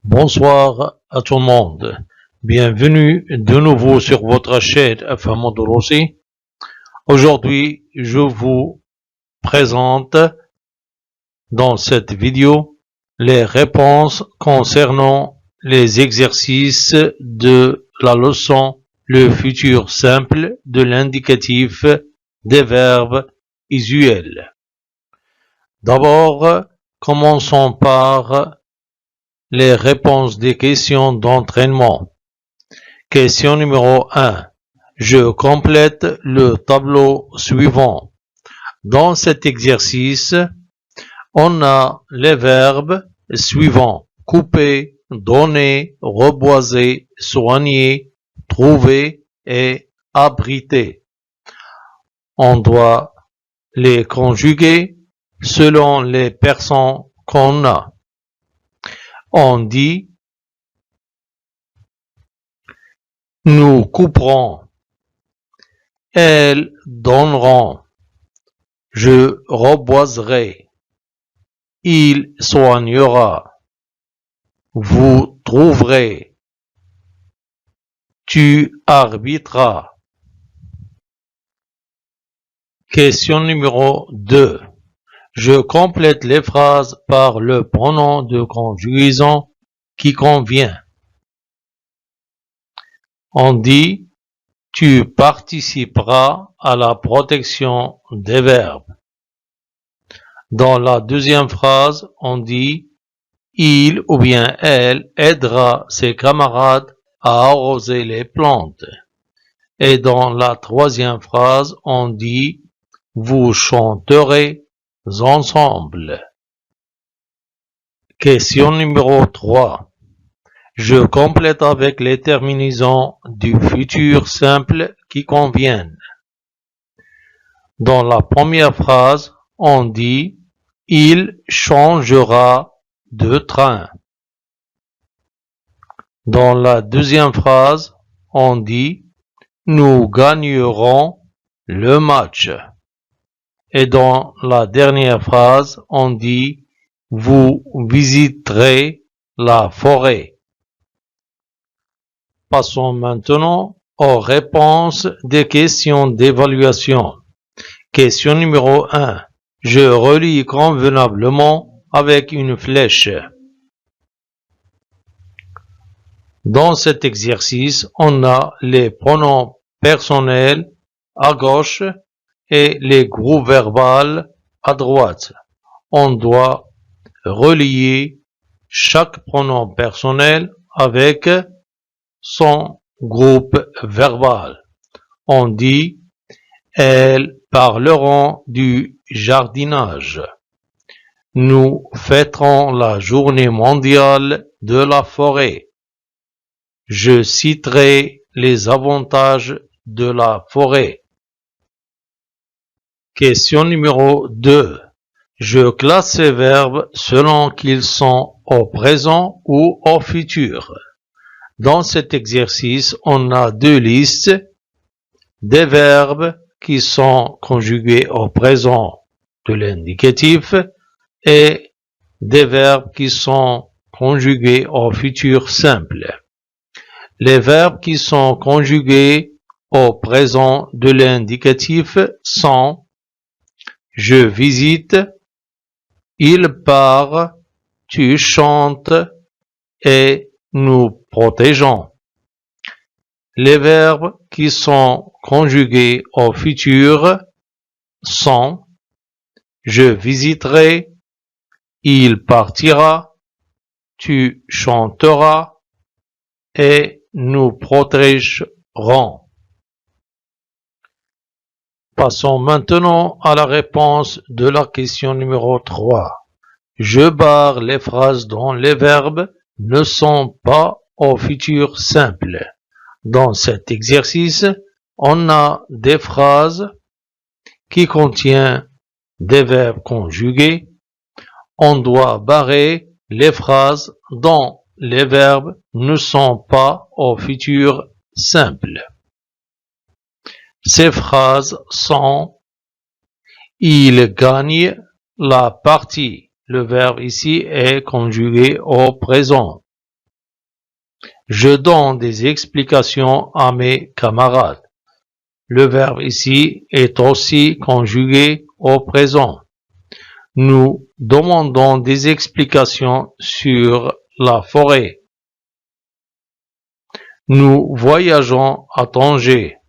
Bonsoir à tout le monde. Bienvenue de nouveau sur votre chaîne Afhamou Doroussi. Aujourd'hui, je vous présente dans cette vidéo les réponses concernant les exercices de la leçon le futur simple de l'indicatif des verbes usuels. D'abord, commençons par les réponses des questions d'entraînement. Question numéro 1. Je complète le tableau suivant. Dans cet exercice, on a les verbes suivants: couper, donner, reboiser, soigner, trouver et abriter. On doit les conjuguer selon les personnes qu'on a. On dit: nous couperons, elles donneront, je reboiserai, il soignera, vous trouverez, tu arbitreras. Question numéro 2. Je complète les phrases par le pronom de conjugaison qui convient. On dit: tu participeras à la protection des verbes. Dans la deuxième phrase, on dit: il ou bien elle aidera ses camarades à arroser les plantes. Et dans la troisième phrase, on dit: vous chanterez ensemble. Question numéro 3. Je complète avec les terminaisons du futur simple qui conviennent. Dans la première phrase, on dit: il changera de train. Dans la deuxième phrase, on dit: nous gagnerons le match. Et dans la dernière phrase, on dit: vous visiterez la forêt. Passons maintenant aux réponses des questions d'évaluation. Question numéro 1. Je relis convenablement avec une flèche. Dans cet exercice, on a les pronoms personnels à gauche et les groupes verbaux à droite. On doit relier chaque pronom personnel avec son groupe verbal. On dit: elles parleront du jardinage. Nous fêterons la journée mondiale de la forêt. Je citerai les avantages de la forêt. Question numéro 2. Je classe ces verbes selon qu'ils sont au présent ou au futur. Dans cet exercice, on a deux listes: des verbes qui sont conjugués au présent de l'indicatif et des verbes qui sont conjugués au futur simple. Les verbes qui sont conjugués au présent de l'indicatif sont: je visite, il part, tu chantes et nous protégeons. Les verbes qui sont conjugués au futur sont: je visiterai, il partira, tu chanteras et nous protégerons. Passons maintenant à la réponse de la question numéro 3. Je barre les phrases dont les verbes ne sont pas au futur simple. Dans cet exercice, on a des phrases qui contiennent des verbes conjugués. On doit barrer les phrases dont les verbes ne sont pas au futur simple. Ces phrases sont: il gagne la partie. Le verbe ici est conjugué au présent. Je donne des explications à mes camarades. Le verbe ici est aussi conjugué au présent. Nous demandons des explications sur la forêt. Nous voyageons à Tanger.